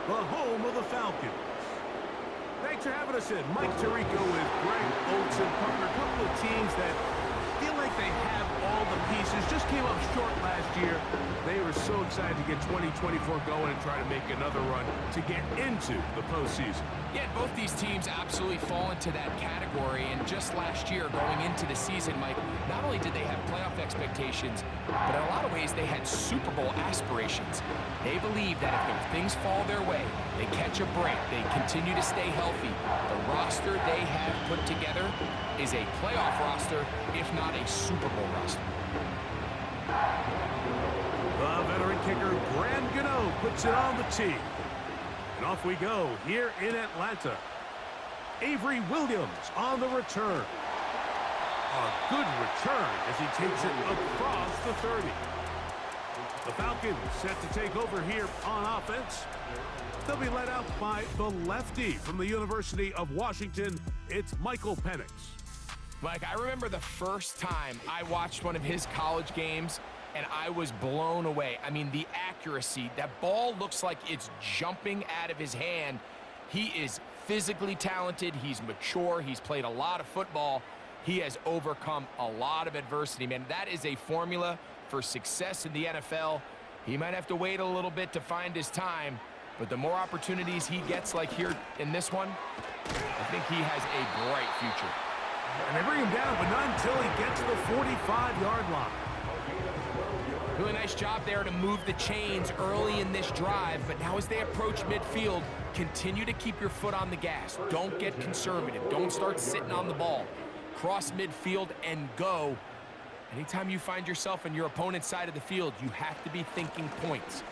the home of the Falcons. Thanks for having us in. Mike Tirico with Greg Olson, covering a couple of teams that feel like they have all the pieces. Just came up short last year. They were so excited to get 2024 going and try to make another run to get into the postseason. Yeah, both these teams absolutely fall into that category. And just last year, going into the season, Mike, not only did they have playoff expectations, but in a lot of ways they had Super Bowl aspirations. They believe that if things fall their way, they catch a break, they continue to stay healthy, the roster they have put together is a playoff roster, if not a Super Bowl roster. The veteran kicker, Graham Gano, puts it on the tee. And off we go here in Atlanta. Avery Williams on the return. A good return as he takes it across the 30. The Falcons set to take over here on offense. They'll be led out by the lefty from the University of Washington. It's Michael PENIX. Mike, I remember the first time I watched one of his college games, and I was blown away. I mean, the accuracy. That ball looks like it's jumping out of his hand. He is physically talented. He's mature. He's played a lot of football. He has overcome a lot of adversity, man. That is a formula for success in the NFL. He might have to wait a little bit to find his time, but the more opportunities he gets, like here in this one, I think he has a bright future. And they bring him down, but not until he gets to the 45-yard line. Really nice job there to move the chains early in this drive, but now as they approach midfield, continue to keep your foot on the gas. Don't get conservative. Don't start sitting on the ball. Cross midfield and go. Anytime you find yourself on your opponent's side of the field, you have to be thinking points.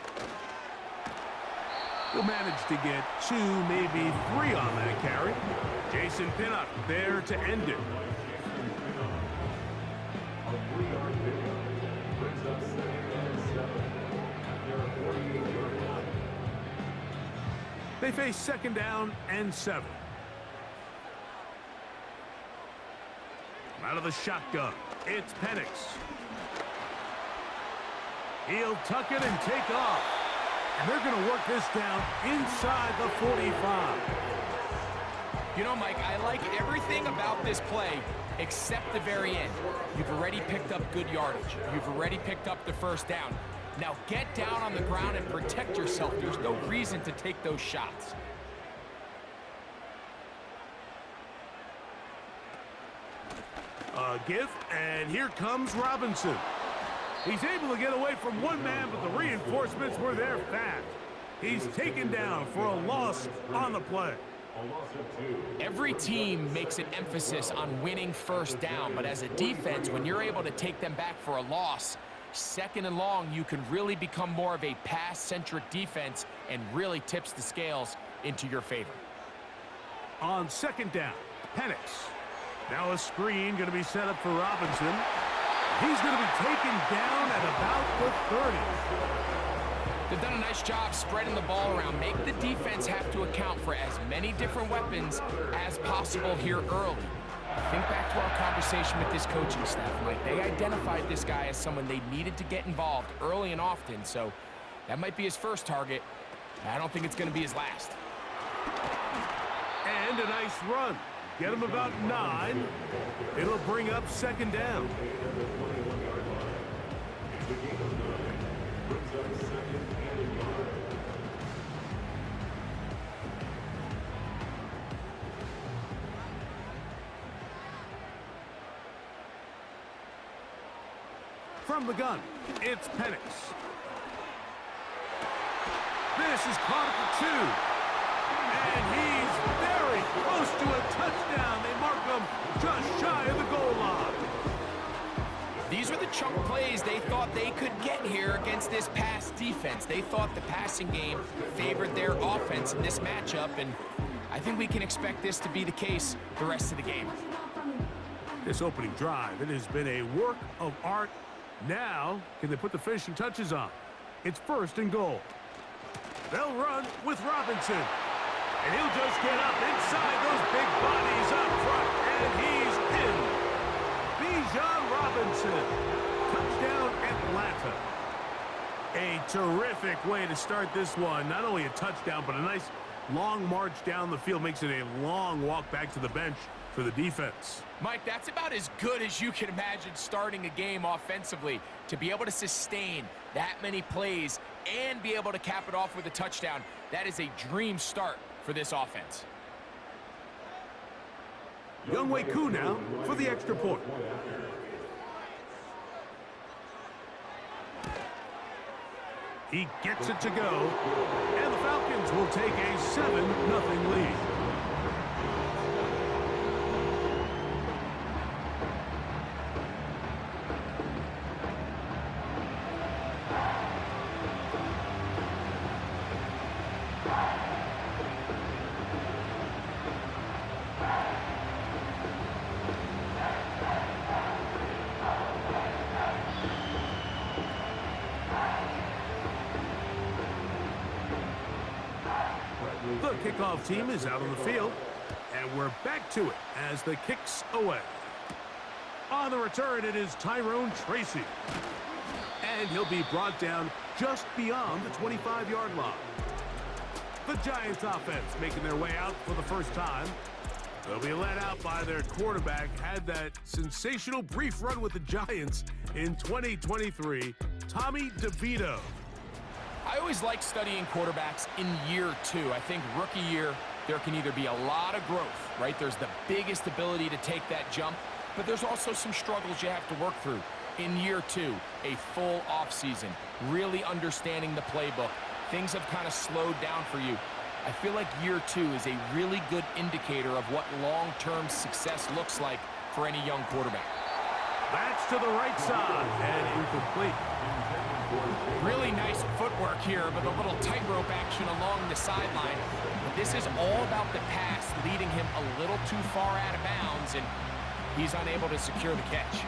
He'll manage to get 2, maybe 3 on that carry. Jason Pinnock there to end it. They face second down and 7. Out of the shotgun, it's PENIX. He'll tuck it and take off. And they're going to work this down inside the 45. You know, Mike, I like everything about this play except the very end. You've already picked up good yardage. You've already picked up the first down. Now get down on the ground and protect yourself. There's no reason to take those shots. A give, and here comes Robinson. He's able to get away from one man, but the reinforcements were there fast. He's taken down for a loss on the play. Every team makes an emphasis on winning first down, but as a defense, when you're able to take them back for a loss, second and long, you can really become more of a pass-centric defense and really tips the scales into your favor. On second down, PENIX. Now a screen going to be set up for Robinson. He's going to be taken down at about the 30. They've done a nice job spreading the ball around. Make the defense have to account for as many different weapons as possible here early. Think back to our conversation with this coaching staff, Mike. They identified this guy as someone they needed to get involved early and often, so that might be his first target. I don't think it's going to be his last. And a nice run. Get him about 9. It'll bring up second down. From the gun, it's PENIX. This is caught at the 2. And he's very close to a touchdown. They mark him just shy of the goal line. These are the chunk plays they thought they could get here against this pass defense. They thought the passing game favored their offense in this matchup, and I think we can expect this to be the case the rest of the game. This opening drive, it has been a work of art. Now, can they put the finishing touches on? It's first and goal. They'll run with Robinson. And he'll just get up inside those big bodies up front, and he's in. Bijan Robinson. Touchdown, Atlanta. A terrific way to start this one. Not only a touchdown, but a nice long march down the field. Makes it a long walk back to the bench for the defense. Mike, that's about as good as you can imagine starting a game offensively. To be able to sustain that many plays and be able to cap it off with a touchdown, that is a dream start for this offense. Younghoe Koo now for the extra point. He gets it to go, and the Falcons will take a 7-0 lead. The kickoff team is out on the field, and we're back to it as the kick's away. On the return, it is Tyrone Tracy. And he'll be brought down just beyond the 25-yard line. The Giants offense making their way out for the first time. They'll be led out by their quarterback. Had that sensational brief run with the Giants in 2023, Tommy DeVito. I always like studying quarterbacks in year two. I think rookie year, there can either be a lot of growth, right? There's the biggest ability to take that jump, but there's also some struggles you have to work through. In year two, a full offseason, really understanding the playbook. Things have kind of slowed down for you. I feel like year two is a really good indicator of what long-term success looks like for any young quarterback. That's to the right side and incomplete. Really nice footwork here, but a little tightrope action along the sideline. But this is all about the pass leading him a little too far out of bounds, and he's unable to secure the catch.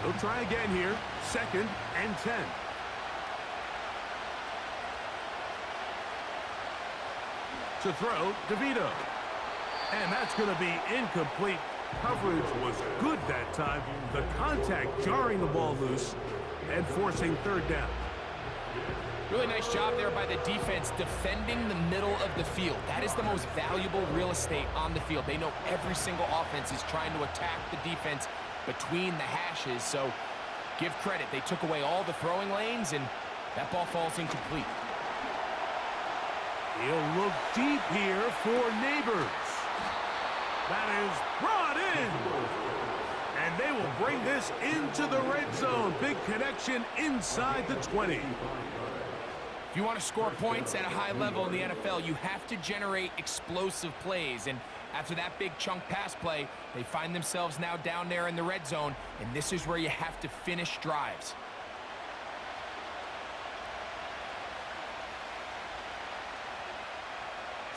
He'll try again here. 2nd and 10. To throw, DeVito. And that's going to be incomplete. Coverage was good that time. The contact jarring the ball loose and forcing 3rd down. Really nice job there by the defense defending the middle of the field. That is the most valuable real estate on the field. They know every single offense is trying to attack the defense between the hashes, so give credit. They took away all the throwing lanes, and that ball falls incomplete. He'll look deep here for Neighbors. That is brought in. And they will bring this into the red zone. Big connection inside the 20. If you want to score points at a high level in the NFL, you have to generate explosive plays. And after that big chunk pass play, they find themselves now down there in the red zone. And this is where you have to finish drives.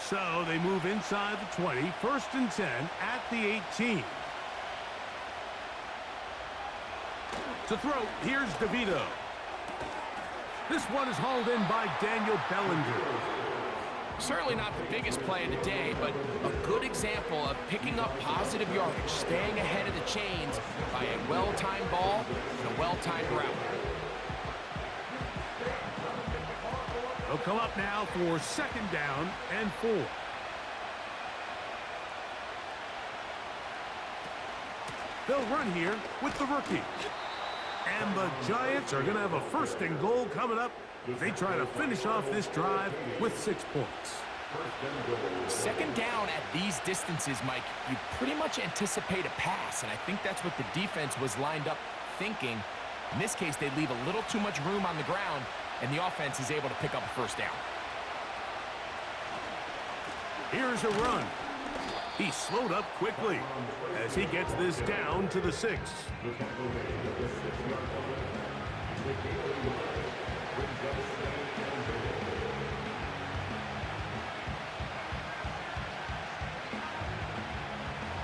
So they move inside the 20. 1st and 10 at the 18. To throw, here's DeVito. This one is hauled in by Daniel Bellinger. Certainly not the biggest play of the day, but a good example of picking up positive yardage, staying ahead of the chains by a well-timed ball and a well-timed route. They'll come up now for 2nd down and 4. They'll run here with the rookie. And the Giants are going to have a 1st and goal coming up. They try to finish off this drive with 6 points. 2nd down at these distances, Mike, you pretty much anticipate a pass, and I think that's what the defense was lined up thinking. In this case, they leave a little too much room on the ground, and the offense is able to pick up a 1st down. Here's a run. He slowed up quickly as he gets this down to the 6.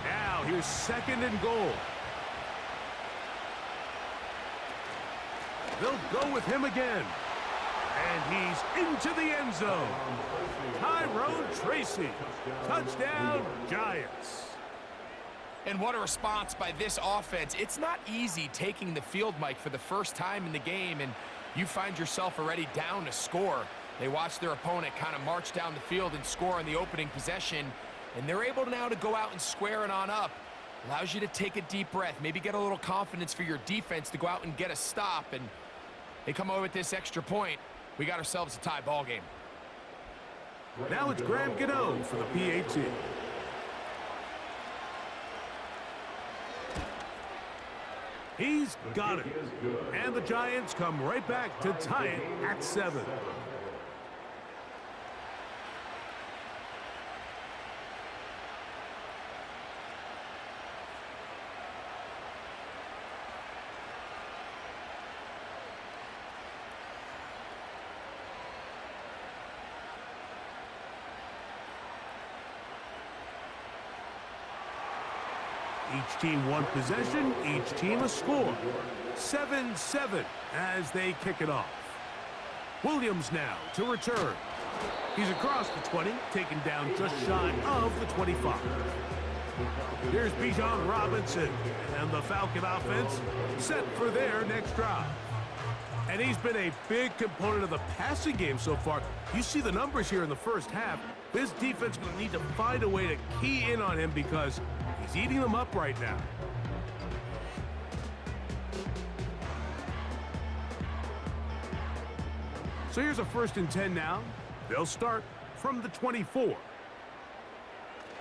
Now here's 2nd and goal. They'll go with him again. And he's into the end zone. Tyrone Tracy. Touchdown, Giants. And what a response by this offense. It's not easy taking the field, Mike, for the first time in the game. And You find yourself already down to score. They watch their opponent kind of march down the field and score on the opening possession, and they're able now to go out and square it on up. Allows you to take a deep breath, maybe get a little confidence for your defense to go out and get a stop, and they come away with this extra point. We got ourselves a tie ball game. Now it's Graham Gano for the PAT. He's got it. And the Giants come right back to tie it at 7. Each team one possession, each team a score. 7-7 as they kick it off. Williams now to return. He's across the 20, taken down just shy of the 25. Here's Bijan Robinson, and the Falcon offense set for their next drive. And he's been a big component of the passing game so far. You see the numbers here in the first half. This defense will need to find a way to key in on him because he's eating them up right now. So here's a 1st and 10 now. They'll start from the 24.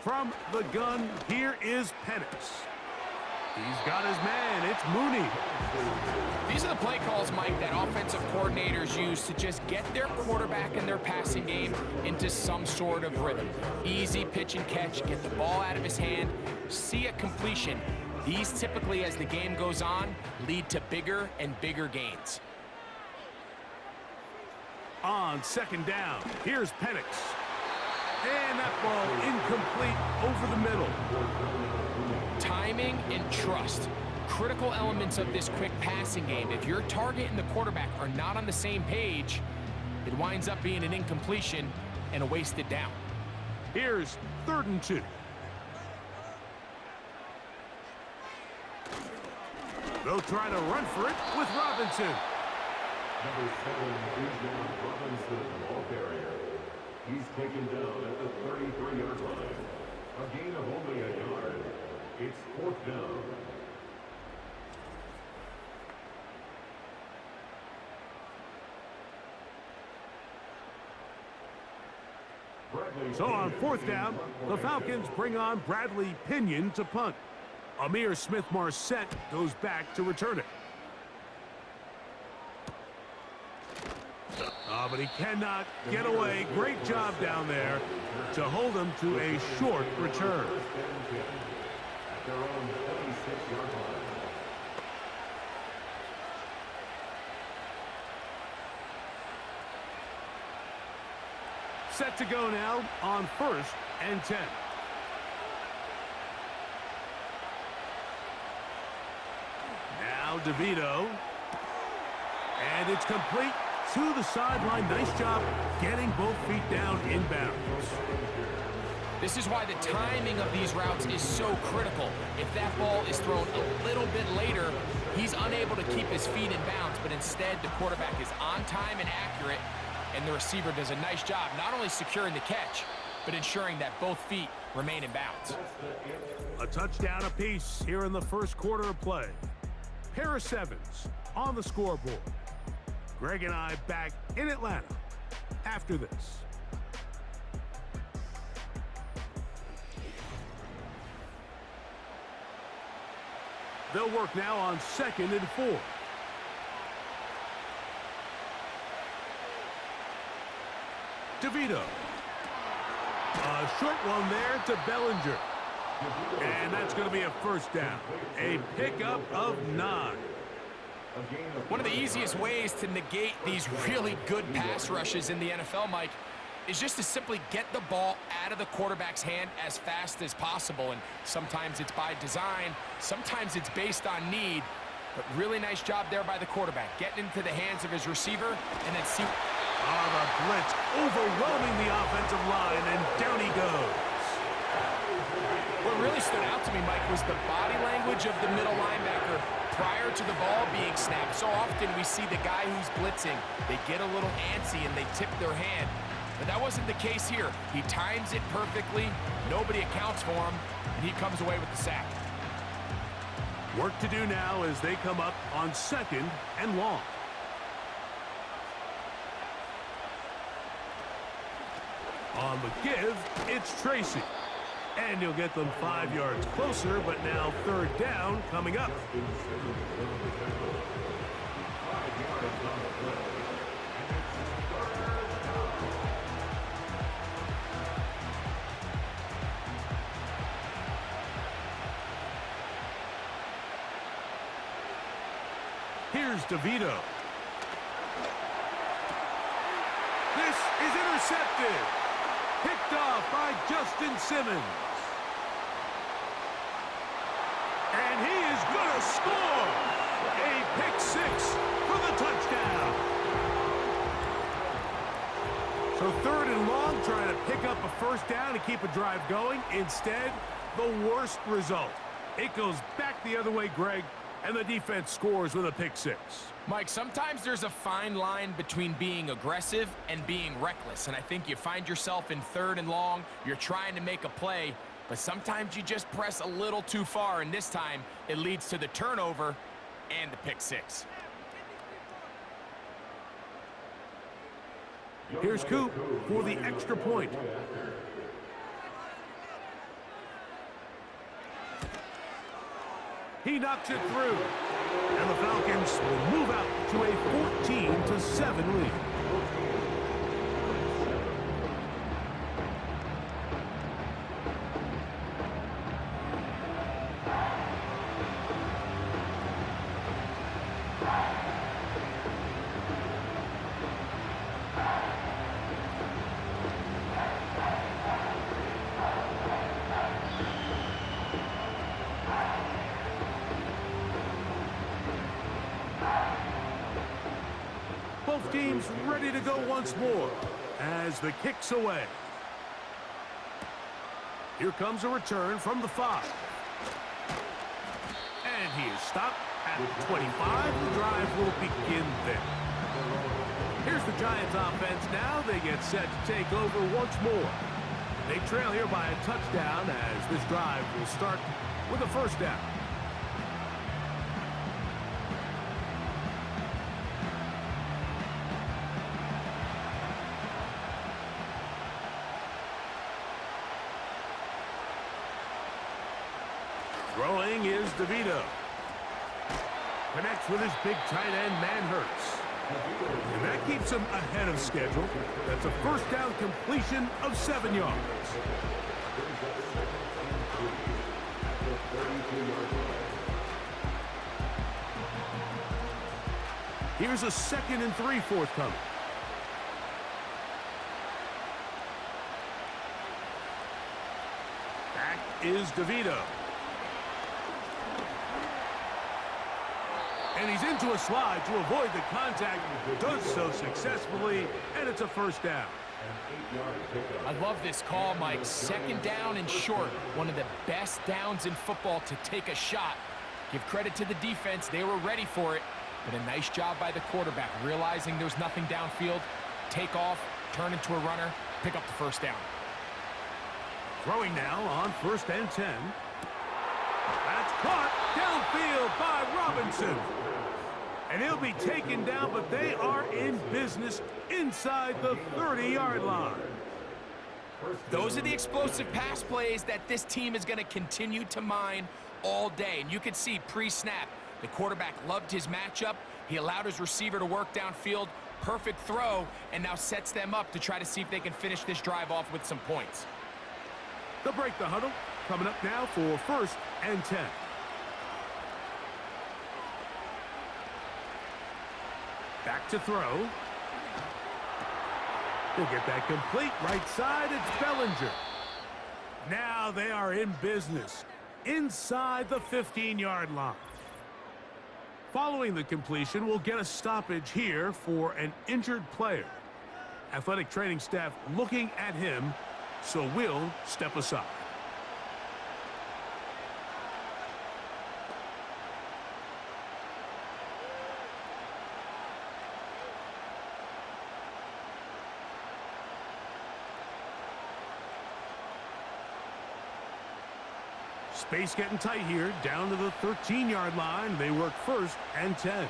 From the gun, here is PENIX. He's got his man. It's Mooney. These are the play calls, Mike, that offensive coordinators use to just get their quarterback and their passing game into some sort of rhythm. Easy pitch and catch, get the ball out of his hand, see a completion. These typically, as the game goes on, lead to bigger and bigger gains. On 2nd down, here's PENIX. And that ball incomplete over the middle. Timing and trust. Critical elements of this quick passing game. If your target and the quarterback are not on the same page, it winds up being an incompletion and a wasted down. Here's 3rd and 2. They'll try to run for it with Robinson. Number 7 is now Robinson, ball carrier. He's taken down at the 33-yard line. A gain of only a yard. It's 4th down. So on 4th down, the Falcons bring on Bradley Pinion to punt. Amir Smith-Marset goes back to return it. But he cannot get away. Great job down there to hold him to a short return. At their own 26-yard line. Set to go now on 1st and 10. Now DeVito. And it's complete to the sideline. Nice job getting both feet down inbounds. This is why the timing of these routes is so critical. If that ball is thrown a little bit later, he's unable to keep his feet in bounds, but instead the quarterback is on time and accurate, and the receiver does a nice job not only securing the catch, but ensuring that both feet remain in bounds. A touchdown apiece here in the first quarter of play. Pair of 7s on the scoreboard. Greg and I back in Atlanta after this. They'll work now on 2nd and 4. DeVito. A short one there to Bellinger. And that's going to be a 1st down. A pickup of 9. One of the easiest ways to negate these really good pass rushes in the NFL, Mike, is just to simply get the ball out of the quarterback's hand as fast as possible. And sometimes it's by design, sometimes it's based on need. But really nice job there by the quarterback, getting into the hands of his receiver and then see. The blitz overwhelming the offensive line, and down he goes. What really stood out to me, Mike, was the body language of the middle linebacker prior to the ball being snapped. So often we see the guy who's blitzing, they get a little antsy and they tip their hand. But that wasn't the case here. He times it perfectly, nobody accounts for him, and he comes away with the sack. Work to do now as they come up on 2nd and long. On the give, it's Tracy. And he'll get them 5 yards closer, but now 3rd down coming up. Here's DeVito. This is intercepted. Picked off by Justin Simmons. And he is going to score. A pick 6 for the touchdown. So 3rd and long, trying to pick up a 1st down and keep a drive going. Instead, the worst result. It goes back the other way, Greg, and the defense scores with a pick 6. Mike, sometimes there's a fine line between being aggressive and being reckless, and I think you find yourself in 3rd and long, you're trying to make a play, but sometimes you just press a little too far, and this time it leads to the turnover and the pick 6. Here's Coop for the extra point. He knocks it through. And the Falcons will move out to a 14-7 lead. Both teams ready to go once more as the kick's away. Here comes a return from the 5. And he is stopped at the 25. The drive will begin there. Here's the Giants offense now. They get set to take over once more. They trail here by a touchdown as this drive will start with a 1st down. Throwing is DeVito. Connects with his big tight end, Hurts. And that keeps him ahead of schedule. That's a 1st down completion of 7 yards. Here's a 2nd and 3 forthcoming. Back is DeVito. And he's into a slide to avoid the contact. Does so successfully, and it's a 1st down. I love this call, Mike. 2nd down and short. One of the best downs in football to take a shot. Give credit to the defense. They were ready for it. But a nice job by the quarterback, realizing there's nothing downfield. Take off, turn into a runner, pick up the 1st down. Throwing now on 1st and 10. That's caught downfield by Robinson. And he'll be taken down, but they are in business inside the 30-yard line. Those are the explosive pass plays that this team is going to continue to mine all day. And you can see pre-snap, the quarterback loved his matchup. He allowed his receiver to work downfield. Perfect throw, and now sets them up to try to see if they can finish this drive off with some points. They'll break the huddle. Coming up now for 1st and 10. Back to throw. He'll get that complete. Right side, it's Bellinger. Now they are in business inside the 15-yard line. Following the completion, we'll get a stoppage here for an injured player. Athletic training staff looking at him, so we'll step aside. Space getting tight here, down to the 13-yard line. They work 1st and 10.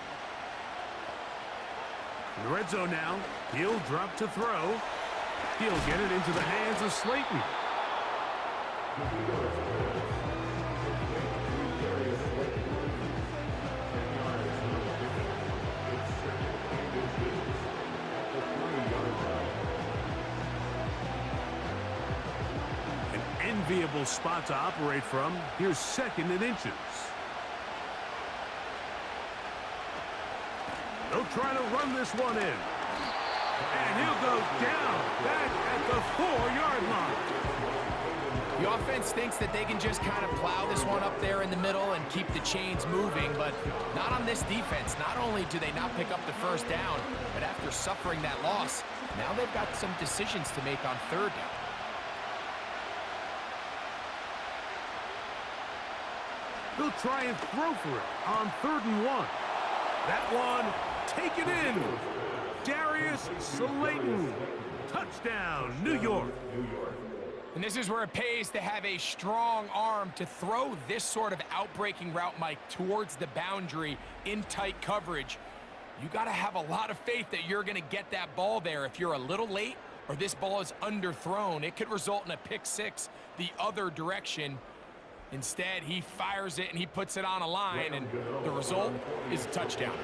In the red zone now, he'll drop to throw. He'll get it into the hands of Slayton. An enviable spot to operate from. Here's 2nd and inches. They'll try to run this one in. And he'll go down back at the 4-yard line. The offense thinks that they can just kind of plow this one up there in the middle and keep the chains moving, but not on this defense. Not only do they not pick up the 1st down, but after suffering that loss, now they've got some decisions to make on 3rd down. They'll try and throw for it on 3rd and 1. That one taken in. Darius Slayton. Touchdown, New York. And this is where it pays to have a strong arm to throw this sort of outbreaking route, Mike, towards the boundary in tight coverage. You got to have a lot of faith that you're going to get that ball there. If you're a little late or this ball is underthrown, it could result in a pick 6 the other direction. Instead, he fires it and he puts it on a line, and the result is a touchdown.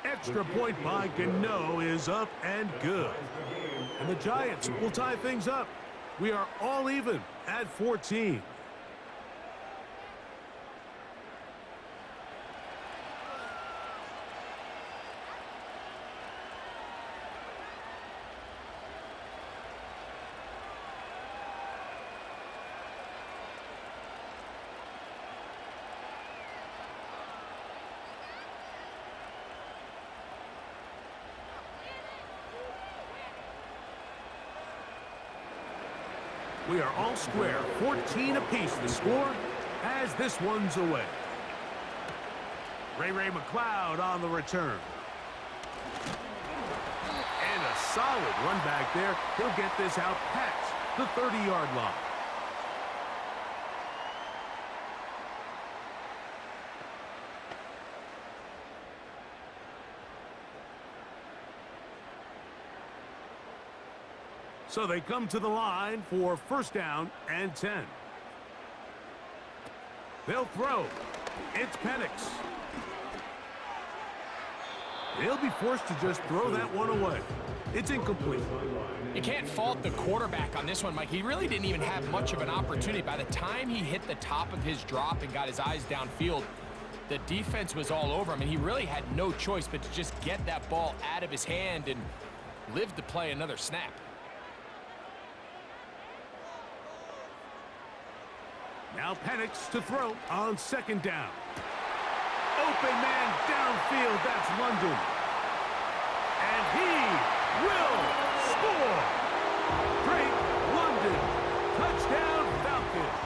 Extra point by Gano is up and good. And the Giants will tie things up. We are all even at 14. We are all square, 14 apiece the score as this one's away. Ray McLeod on the return. And a solid run back there. He'll get this out past the 30-yard line. So they come to the line for 1st down and 10. They'll throw. It's PENIX. They'll be forced to just throw that one away. It's incomplete. You can't fault the quarterback on this one, Mike. He really didn't even have much of an opportunity. By the time he hit the top of his drop and got his eyes downfield, the defense was all over him, and he really had no choice but to just get that ball out of his hand and live to play another snap. Now PENIX to throw on 2nd down. Open man downfield, that's London. And he will score. Drake London, touchdown Falcons.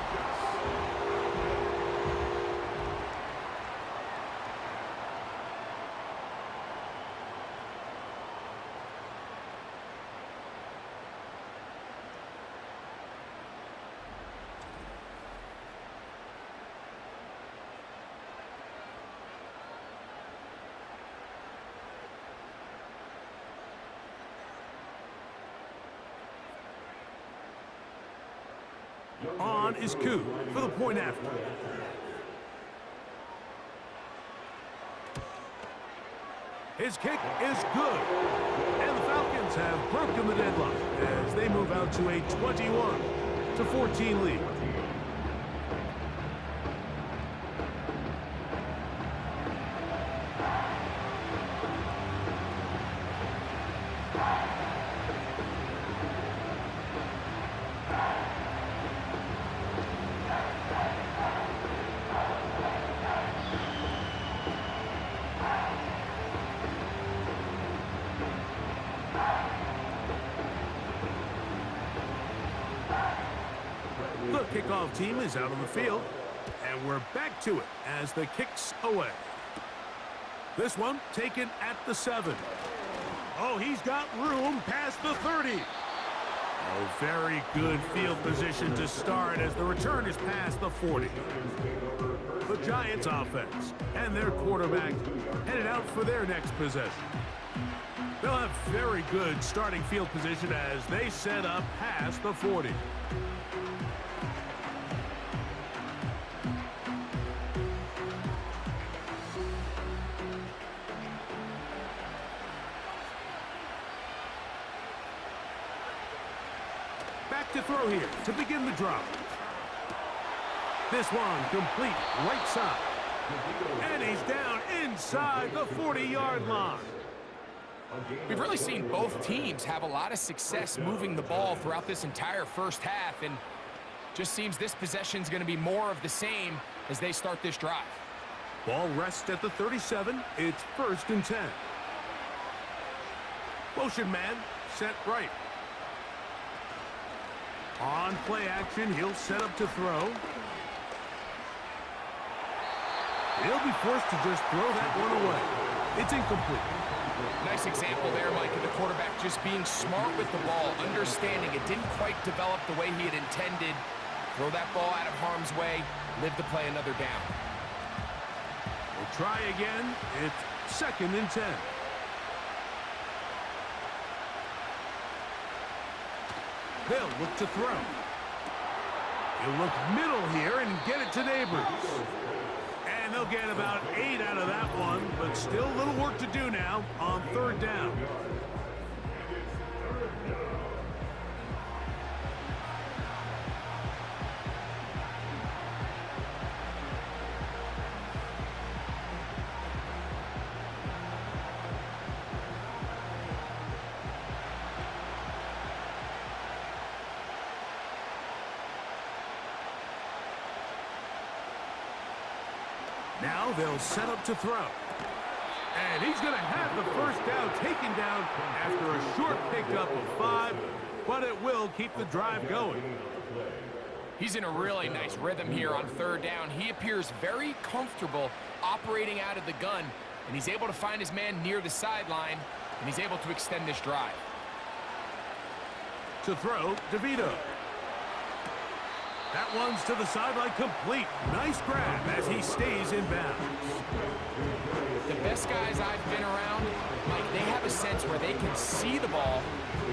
On is Coup for the point after. His kick is good. And the Falcons have broken the deadlock as they move out to a 21-14 lead. The kickoff team is out on the field, and we're back to it as the kick's away. This one taken at the 7. Oh, he's got room past the 30. Oh, very good field position to start as the return is past the 40. The Giants offense and their quarterback headed out for their next possession. They'll have very good starting field position as they set up past the 40. Back to throw here to begin the drive. This one complete right side. And he's down inside the 40-yard line. We've really seen both teams have a lot of success moving the ball throughout this entire first half, and just seems this possession is going to be more of the same as they start this drive. Ball rests at the 37. It's 1st and 10. Motion man set right. On play action, he'll set up to throw. He'll be forced to just throw that one away. It's incomplete. Nice example there, Mike, of the quarterback just being smart with the ball, understanding it didn't quite develop the way he had intended. Throw that ball out of harm's way, live to play another down. We'll try again. It's 2nd and 10. They'll look to throw. He'll look middle here and get it to Neighbors. And they'll get about 8 out of that one, but still a little work to do now on 3rd down. Now they'll set up to throw. And he's going to have the 1st down taken down after a short pickup of 5, but it will keep the drive going. He's in a really nice rhythm here on 3rd down. He appears very comfortable operating out of the gun, and he's able to find his man near the sideline, and he's able to extend this drive. To throw, DeVito. That one's to the sideline complete. Nice grab as he stays in bounds. The best guys I've been around, Mike, they have a sense where they can see the ball,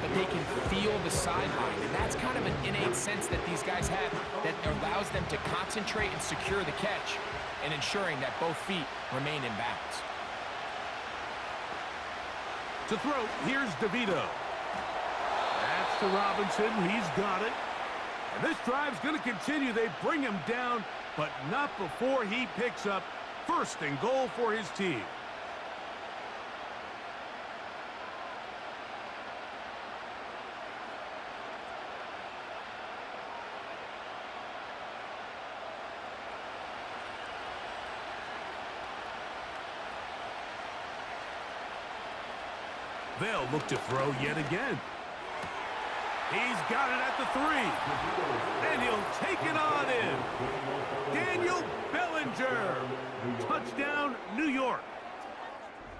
but they can feel the sideline. And that's kind of an innate sense that these guys have that allows them to concentrate and secure the catch and ensuring that both feet remain in bounds. To throw, here's DeVito. That's to Robinson. He's got it. And this drive's going to continue. They bring him down, but not before he picks up 1st and goal for his team. They'll look to throw yet again. He's got it at the 3. And he'll take it on in. Daniel Bellinger. Touchdown, New York.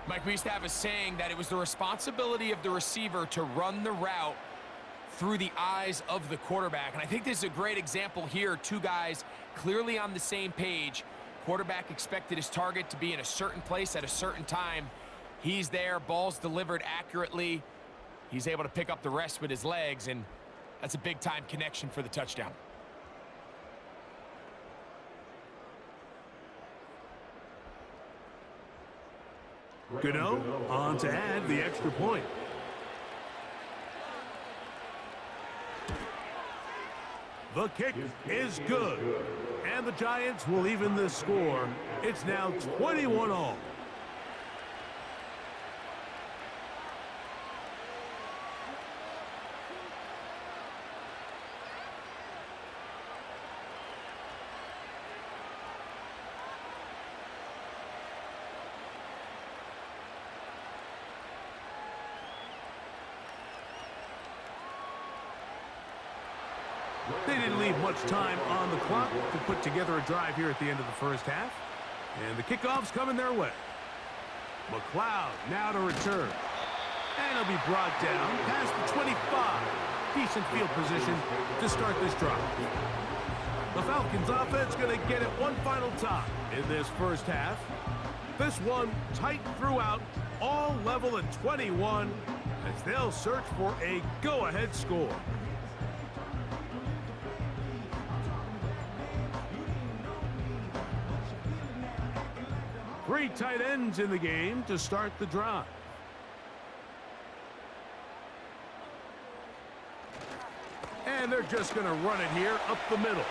Mike, we used to have a saying that it was the responsibility of the receiver to run the route through the eyes of the quarterback. And I think this is a great example here. 2 guys clearly on the same page. Quarterback expected his target to be in a certain place at a certain time. He's there, ball's delivered accurately. He's able to pick up the rest with his legs, and that's a big-time connection for the touchdown. Gano on to add the extra point. The kick is good, and the Giants will even the score. It's now 21-all. They didn't leave much time on the clock to put together a drive here at the end of the first half. And the kickoff's coming their way. McLeod now to return. And he'll be brought down past the 25. decent field position to start this drive. The Falcons offense going to get it one final time in this first half. This one tight throughout, all level at 21, as they'll search for a go-ahead score. Three tight ends in the game to start the drive. And they're just going to run it here up the middle.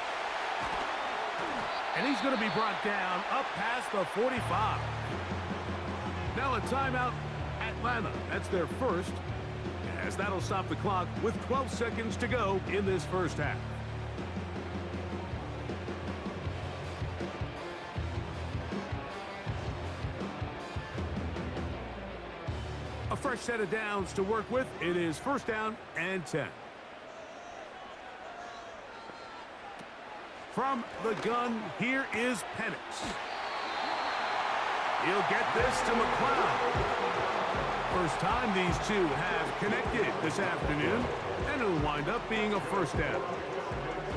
And he's going to be brought down up past the 45. Now a timeout, Atlanta. That's their first, as that'll stop the clock with 12 seconds to go in this first half. A fresh set of downs to work with. It is first down and 10. From the gun, here is PENIX. He'll get this to McLeod. First time these two have connected this afternoon, and it'll wind up being a first down.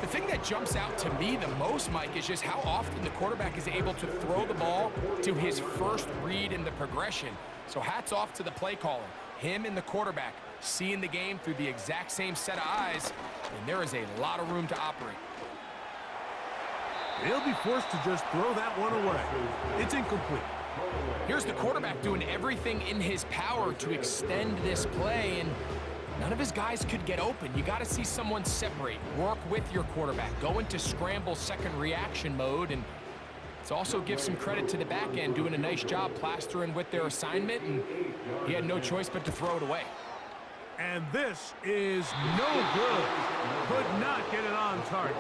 The thing that jumps out to me the most, Mike, is just how often the quarterback is able to throw the ball to his first read in the progression. So hats off to the play caller. Him and the quarterback seeing the game through the exact same set of eyes, and there is a lot of room to operate. He'll be forced to just throw that one away. It's incomplete. Here's the quarterback doing everything in his power to extend this play, and none of his guys could get open. You got to see someone separate, work with your quarterback, go into scramble second reaction mode, and let's also give some credit to the back end doing a nice job plastering with their assignment, and he had no choice but to throw it away. And this is no good. Could not get it on target.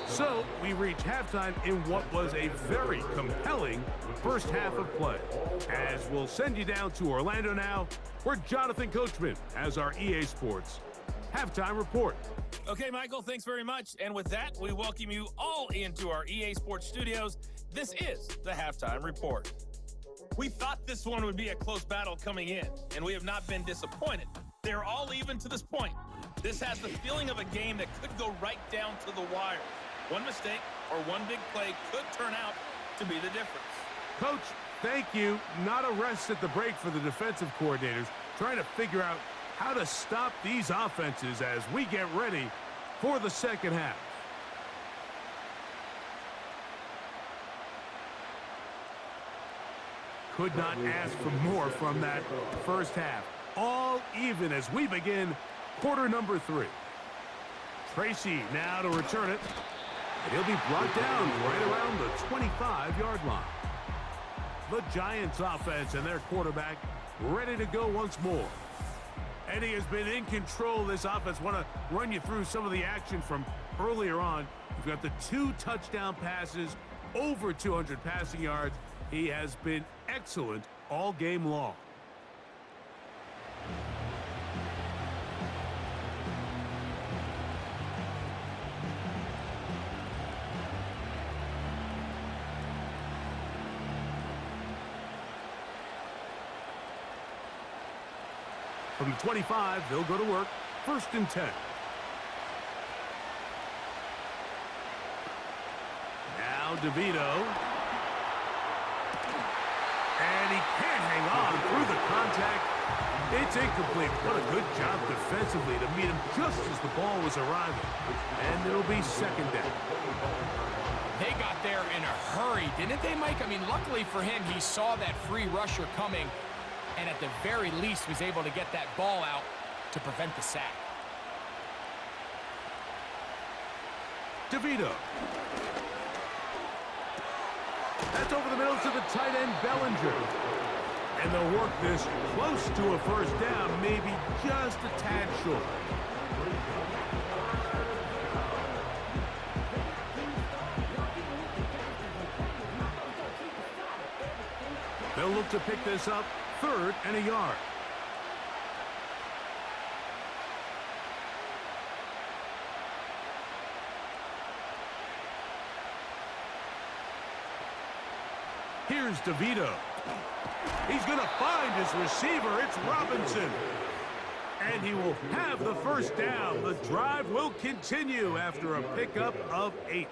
So we reach halftime in what was a very compelling first half of play. As we'll send you down to Orlando now, where Jonathan Coachman has our EA Sports halftime report. Okay, Michael, thanks very much. And with that, we welcome you all into our EA Sports studios. This is the halftime report. We thought this one would be a close battle coming in, and we have not been disappointed. They're all even to this point. This has the feeling of a game that could go right down to the wire. One mistake or one big play could turn out to be the difference. Coach, thank you. Not a rest at the break for the defensive coordinators, trying to figure out how to stop these offenses as we get ready for the second half. Could not ask for more from that first half. All even as we begin quarter number 3. Tracy now to return it. And he'll be brought down right around the 25-yard line. The Giants offense and their quarterback ready to go once more. And he has been in control of this offense. Want to run you through some of the action from earlier on. We've got the 2 touchdown passes, over 200 passing yards. He has been excellent all game long. From the 25, they'll go to work. First and 10. Now DeVito. And he can't hang on through the contact. It's incomplete. What a good job defensively to meet him just as the ball was arriving. And it'll be second down. They got there in a hurry, didn't they, Mike? I mean, luckily for him, he saw that free rusher coming, and at the very least was able to get that ball out to prevent the sack. DeVito. That's over the middle to the tight end, Bellinger. And they'll work this close to a first down, maybe just a tad short. They'll look to pick this up, 3rd and a yard. Here's DeVito. He's going to find his receiver. It's Robinson. And he will have the first down. The drive will continue after a pickup of 8.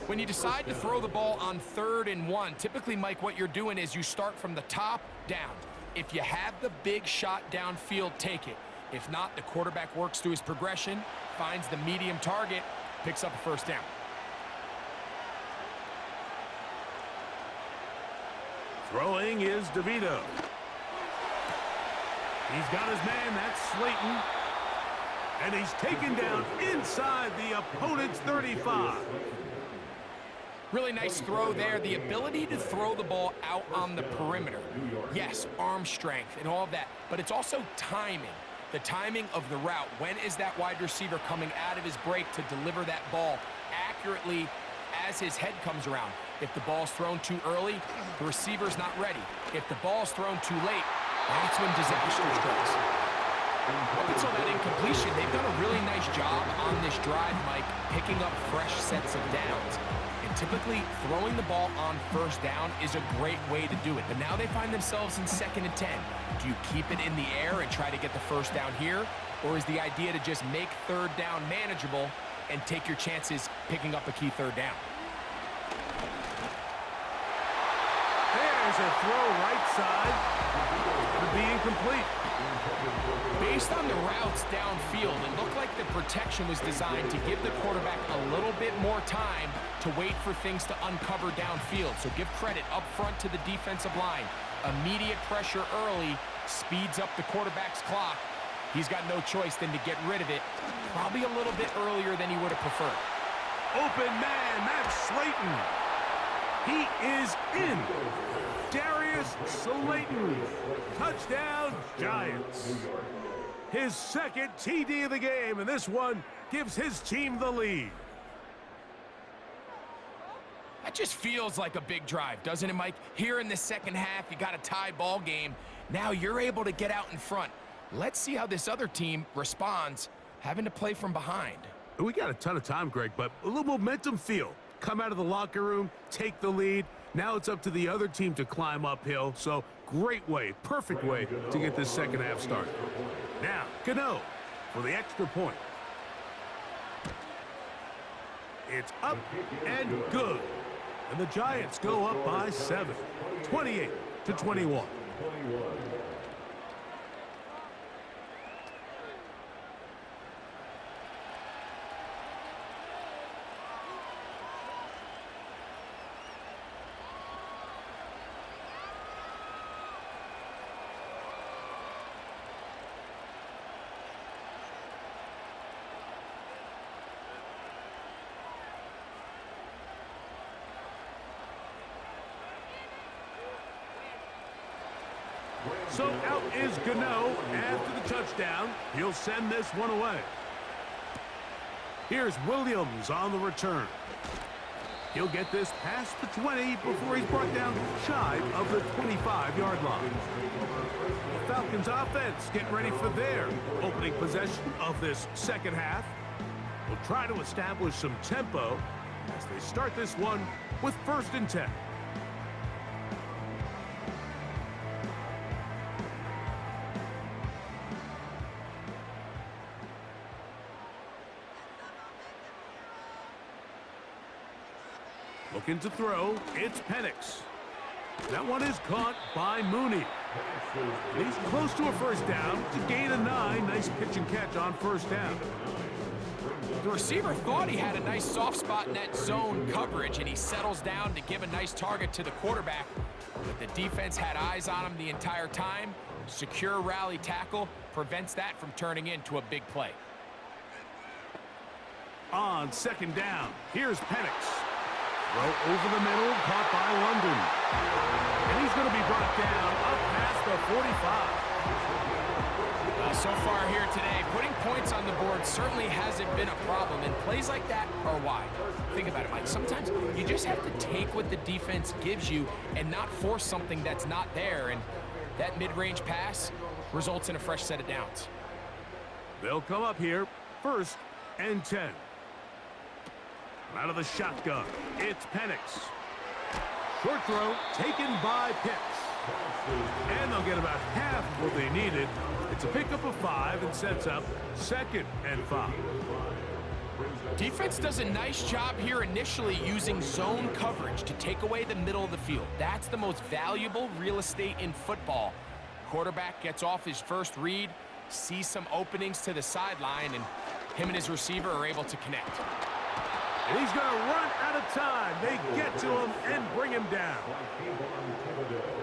When you decide to throw the ball on 3rd and 1, typically, Mike, what you're doing is you start from the top down. If you have the big shot downfield, take it. If not, the quarterback works through his progression, finds the medium target, picks up a first down. Throwing is DeVito. He's got his man, that's Slayton. And he's taken down inside the opponent's 35. Really nice throw there. The ability to throw the ball out on the perimeter. Yes, arm strength and all of that, but it's also timing. The timing of the route. When is that wide receiver coming out of his break to deliver that ball accurately as his head comes around? If the ball's thrown too early, the receiver's not ready. If the ball's thrown too late, that's when disaster strikes. Up until that incompletion, they've done a really nice job on this drive, Mike, picking up fresh sets of downs. And typically, throwing the ball on 1st down is a great way to do it. But now they find themselves in 2nd and 10. Do you keep it in the air and try to get the first down here? Or is the idea to just make 3rd down manageable and take your chances picking up a key 3rd down? There's a throw right side. Could be incomplete. Based on the routes downfield, it looked like the protection was designed to give the quarterback a little bit more time to wait for things to uncover downfield. So give credit up front to the defensive line. Immediate pressure early speeds up the quarterback's clock. He's got no choice than to get rid of it, probably a little bit earlier than he would have preferred. Open man, that's Slayton. He is in. Darius Slayton. Touchdown, Giants. His 2nd TD of the game, and this one gives his team the lead. That just feels like a big drive, doesn't it, Mike? Here in the 2nd half, you got a tie ball game. Now you're able to get out in front. Let's see how this other team responds, having to play from behind. We got a ton of time, Greg, but a little momentum feel. Come out of the locker room, take the lead. Now it's up to the other team to climb uphill. So great way, perfect way to get this 2nd half started. Now, Gano for the extra point. It's up and good. And the Giants go up by 7, 28-21. So out is Gano after the touchdown. He'll send this one away. Here's Williams on the return. He'll get this past the 20 before he's brought down shy of the 25-yard line. The Falcons offense getting ready for their opening possession of this 2nd half. Will try to establish some tempo as they start this one with 1st and 10. Looking to throw, it's PENIX. That one is caught by Mooney. He's close to a first down to gain a 9. Nice pitch and catch on 1st down. The receiver thought he had a nice soft spot in that zone coverage, and he settles down to give a nice target to the quarterback. But the defense had eyes on him the entire time. Secure rally tackle prevents that from turning into a big play. On 2nd down, here's PENIX. Throw over the middle, caught by London. And he's going to be brought down up past the 45. So far here today, putting points on the board certainly hasn't been a problem, and plays like that are why. Think about it, Mike. Sometimes you just have to take what the defense gives you and not force something that's not there, and that mid-range pass results in a fresh set of downs. They'll come up here, 1st and 10. Out of the shotgun, it's PENIX. Short throw taken by Pitts. And they'll get about half what they needed. It's a pickup of 5 and sets up 2nd and 5. Defense does a nice job here initially using zone coverage to take away the middle of the field. That's the most valuable real estate in football. Quarterback gets off his first read, sees some openings to the sideline, and him and his receiver are able to connect. And he's going to run out of time. They get to him and bring him down.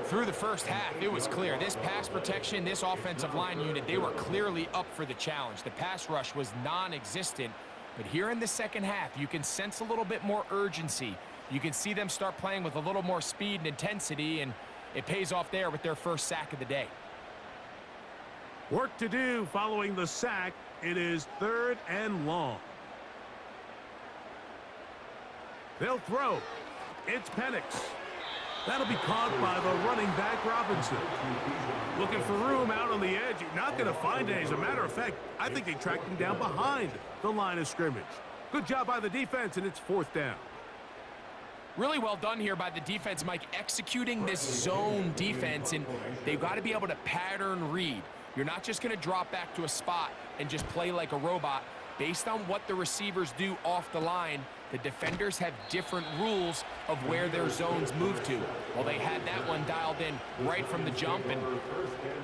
Through the first half, it was clear. This pass protection, this offensive line unit, they were clearly up for the challenge. The pass rush was non-existent. But here in the second half, you can sense a little bit more urgency. You can see them start playing with a little more speed and intensity, and it pays off there with their first sack of the day. Work to do following the sack. It is 3rd and long. They'll throw. It's PENIX. That'll be caught by the running back, Robinson. Looking for room out on the edge. Not going to find it. As a matter of fact, I think they tracked him down behind the line of scrimmage. Good job by the defense, and it's 4th down. Really well done here by the defense, Mike, executing this zone defense, and they've got to be able to pattern read. You're not just going to drop back to a spot and just play like a robot. Based on what the receivers do off the line, the defenders have different rules of where their zones move to. Well, they had that one dialed in right from the jump, and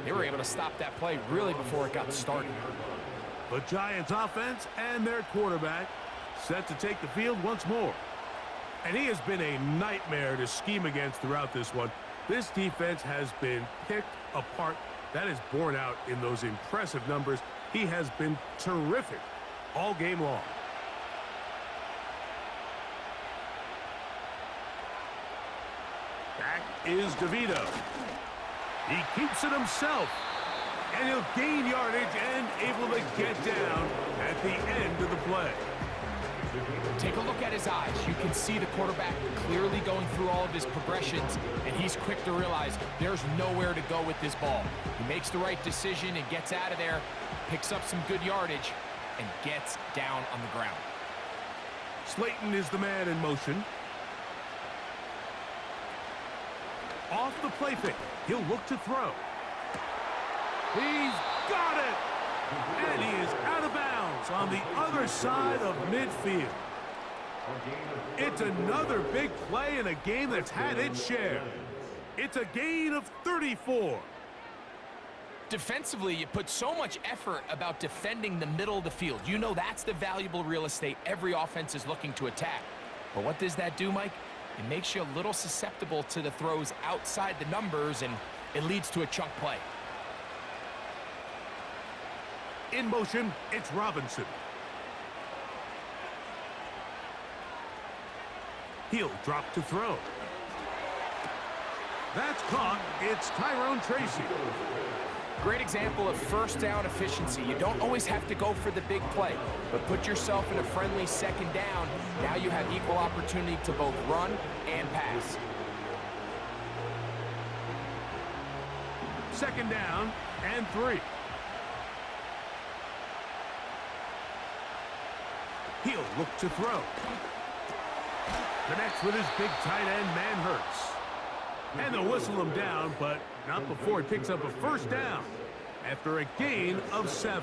they were able to stop that play really before it got started. The Giants offense and their quarterback set to take the field once more. And he has been a nightmare to scheme against throughout this one. This defense has been picked apart. That is borne out in those impressive numbers. He has been terrific all game long. Back is DeVito. He keeps it himself. And he'll gain yardage and able to get down at the end of the play. Take a look at his eyes. You can see the quarterback clearly going through all of his progressions, and he's quick to realize there's nowhere to go with this ball. He makes the right decision and gets out of there, picks up some good yardage, and gets down on the ground. Slayton is the man in motion. Off the play fake. He'll look to throw. He's got it! And he is out of bounds on the other side of midfield. It's another big play in a game that's had its share. It's a gain of 34. Defensively, you put so much effort about defending the middle of the field. You know that's the valuable real estate every offense is looking to attack. But what does that do, Mike? It makes you a little susceptible to the throws outside the numbers, and it leads to a chunk play. In motion, it's Robinson. He'll drop to throw. That's caught. It's Tyrone Tracy. Great example of first down efficiency. You don't always have to go for the big play, but put yourself in a friendly second down. Now you have equal opportunity to both run and pass. 2nd down and 3. He'll look to throw. Connects with his big tight end, man hurts. And they'll whistle him down, but not before he picks up a 1st down after a gain of 7.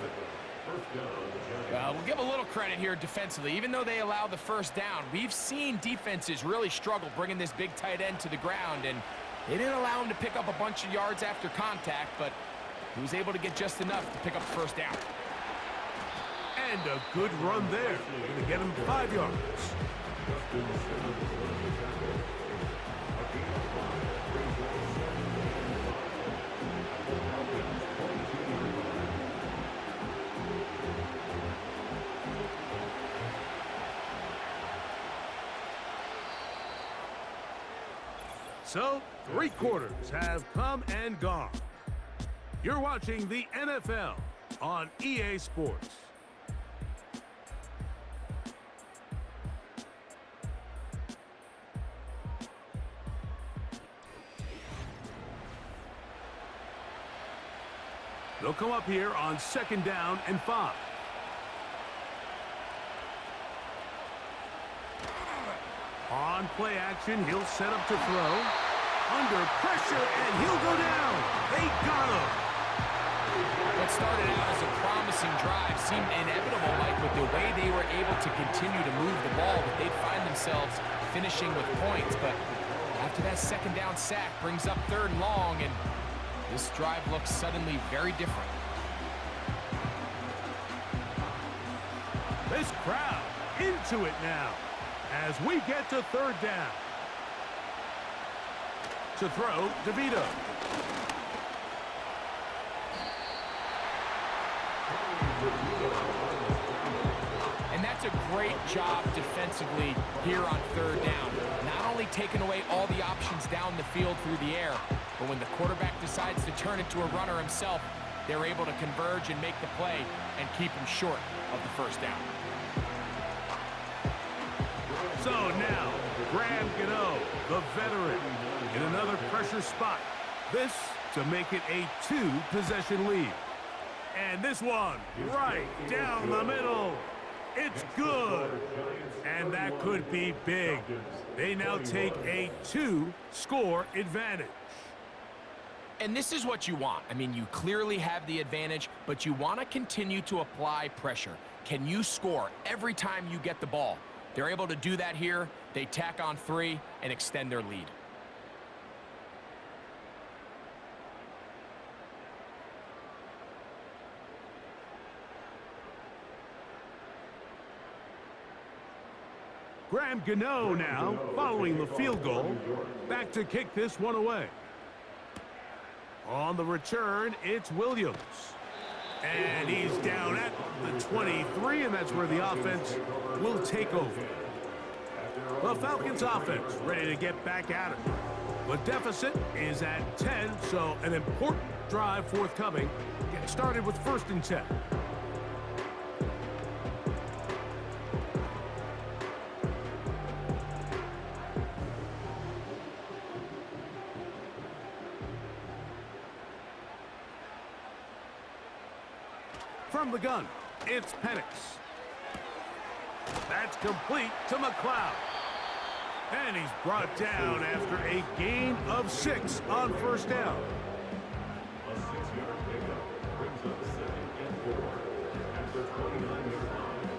We'll give a little credit here defensively. Even though they allow the 1st down, we've seen defenses really struggle bringing this big tight end to the ground, and they didn't allow him to pick up a bunch of yards after contact, but he was able to get just enough to pick up the 1st down. And a good run there. Going to get him 5 yards. So, 3 quarters have come and gone. You're watching the NFL on EA Sports. They'll come up here on 2nd down and 5. On play action, he'll set up to throw. under pressure, and he'll go down. They got him. What started out as a promising drive seemed inevitable, Mike, with the way they were able to continue to move the ball, that they'd find themselves finishing with points. But after that second down sack brings up 3rd and long, and this drive looks suddenly very different. This crowd into it now as we get to 3rd down. To throw, DeVito. And that's a great job defensively here on 3rd down. Not only taking away all the options down the field through the air, but when the quarterback decides to turn into a runner himself, they're able to converge and make the play and keep him short of the 1st down. So now, Graham Gano, the veteran, in another pressure spot. This to make it a 2-possession lead. And this one, right down the middle. It's good. And that could be big. They now take a 2-score advantage. And this is what you want. I mean, you clearly have the advantage, but you want to continue to apply pressure. Can you score every time you get the ball? They're able to do that here. They tack on 3 and extend their lead. Graham Gano now, following the field goal, back to kick this one away. On the return, it's Williams. And he's down at the 23, and that's where the offense will take over. The Falcons offense ready to get back at it. The deficit is at 10, so an important drive forthcoming. Get started with 1st and 10. From the gun, it's PENIX. That's complete to McLeod. And he's brought down after a gain of 6 on 1st down. A 6-yard pickup brings up 2nd and 4 at the 29-yard line.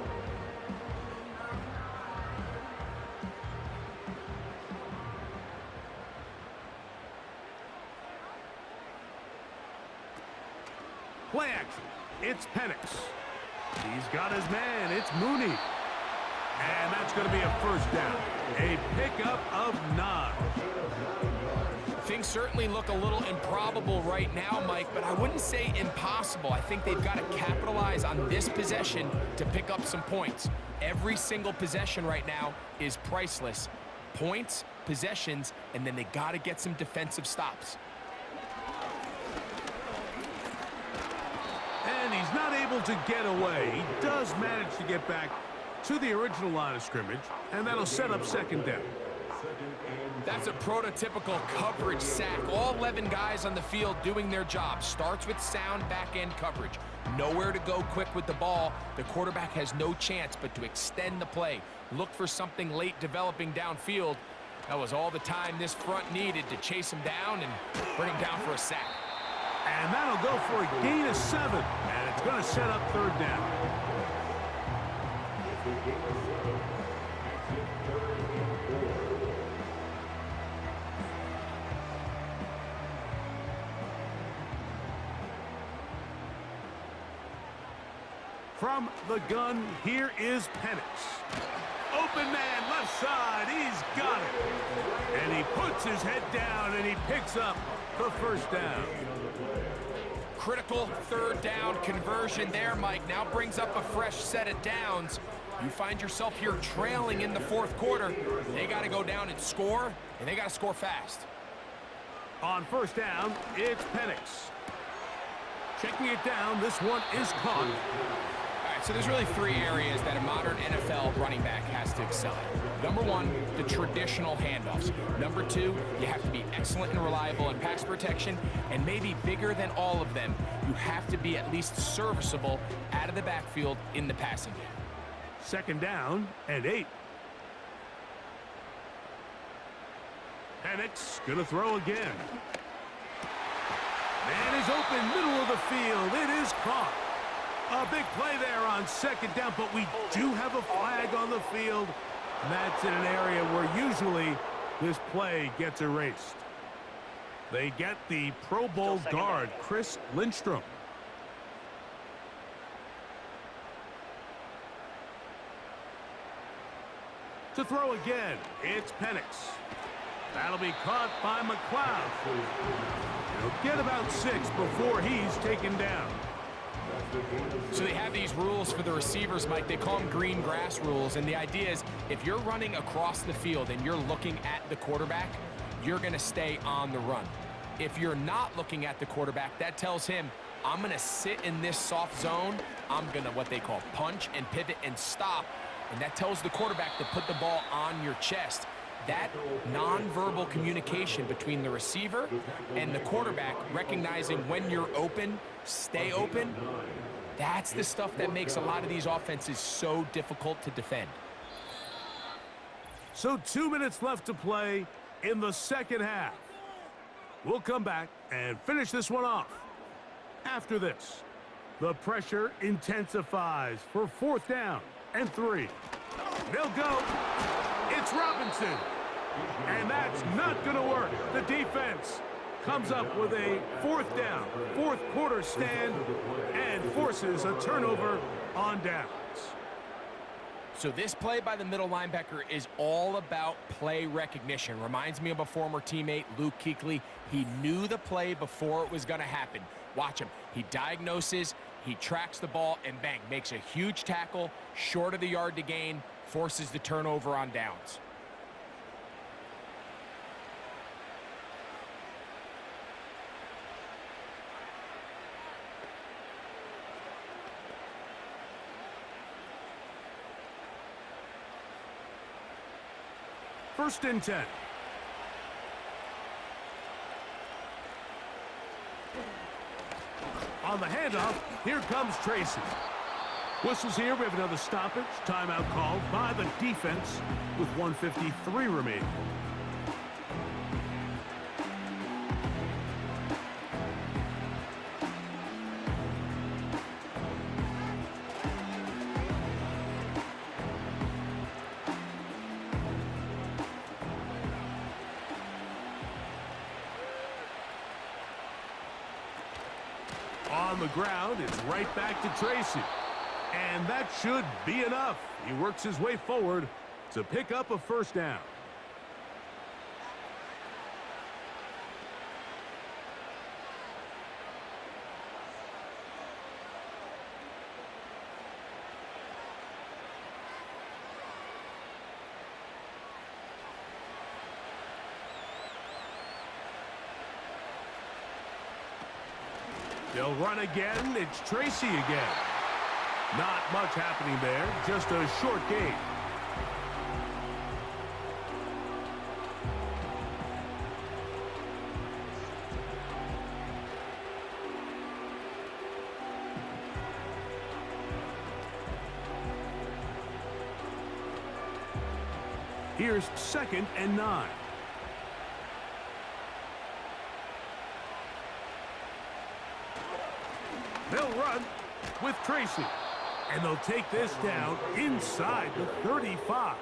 Play action. It's PENIX. He's got his man. It's Mooney. And that's going to be a 1st down. A pickup of 9. Things certainly look a little improbable right now, Mike, but I wouldn't say impossible. I think they've got to capitalize on this possession to pick up some points. Every single possession right now is priceless. Points, possessions, and then they got to get some defensive stops. And he's not able to get away. He does manage to get back to the original line of scrimmage, and that'll set up 2nd down. That's a prototypical coverage sack. All 11 guys on the field doing their job. Starts with sound back-end coverage. Nowhere to go quick with the ball. The quarterback has no chance but to extend the play. Look for something late developing downfield. That was all the time this front needed to chase him down and bring him down for a sack. And that'll go for a gain of 7, and it's going to set up 3rd down. From the gun, here is PENIX. Open man, left side, he's got it. And he puts his head down, and he picks up the 1st down. Critical 3rd down conversion there, Mike. Now brings up a fresh set of downs. You find yourself here trailing in the 4th quarter. They got to go down and score, and they got to score fast. On 1st down, it's PENIX. Checking it down, this one is caught. All right, so there's really 3 areas that a modern NFL running back has to excel at. Number 1, the traditional handoffs. Number 2, you have to be excellent and reliable in pass protection, and maybe bigger than all of them, you have to be at least serviceable out of the backfield in the passing game. 2nd down and 8. PENIX going to throw again. Man is open, middle of the field. It is caught. A big play there on second down, but we do have a flag on the field. And that's in an area where usually this play gets erased. They get the Pro Bowl guard, Chris Lindstrom. To throw again, it's PENIX. That'll be caught by McLeod. He'll get about 6 before he's taken down. So they have these rules for the receivers, Mike. They call them green grass rules. And the idea is if you're running across the field and you're looking at the quarterback, you're going to stay on the run. If you're not looking at the quarterback, that tells him, I'm going to sit in this soft zone. I'm going to what they call punch and pivot and stop. And that tells the quarterback to put the ball on your chest. That nonverbal communication between the receiver and the quarterback, recognizing when you're open, stay open, that's the stuff that makes a lot of these offenses so difficult to defend. So 2 minutes left to play in the second half. We'll come back and finish this one off. After this, the pressure intensifies for 4th down and 3. They'll go. It's Robinson. And that's not going to work. The defense comes up with a 4th down, 4th quarter stand, and forces a turnover on downs. So this play by the middle linebacker is all about play recognition. Reminds me of a former teammate, Luke Kuechly. He knew the play before it was going to happen. Watch him. He diagnoses, he tracks the ball, and bang, makes a huge tackle, short of the yard to gain, forces the turnover on downs. First and 10. On the handoff, here comes Tracy. Whistles here. We have another stoppage. Timeout called by the defense with 1:53 remaining. On the ground, it's right back to Tracy. And that should be enough. He works his way forward to pick up a 1st down. They'll run again. It's Tracy again. Not much happening there. Just a short gain. Here's 2nd and 9. They'll run with Tracy. And they'll take this down inside the 35.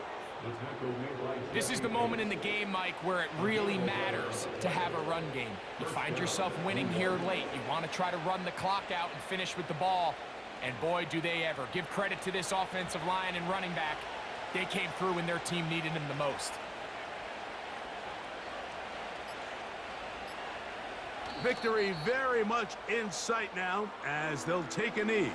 This is the moment in the game, Mike, where it really matters to have a run game. You find yourself winning here late. You want to try to run the clock out and finish with the ball. And boy, do they ever. Give credit to this offensive line and running back. They came through when their team needed them the most. Victory very much in sight now as they'll take a knee.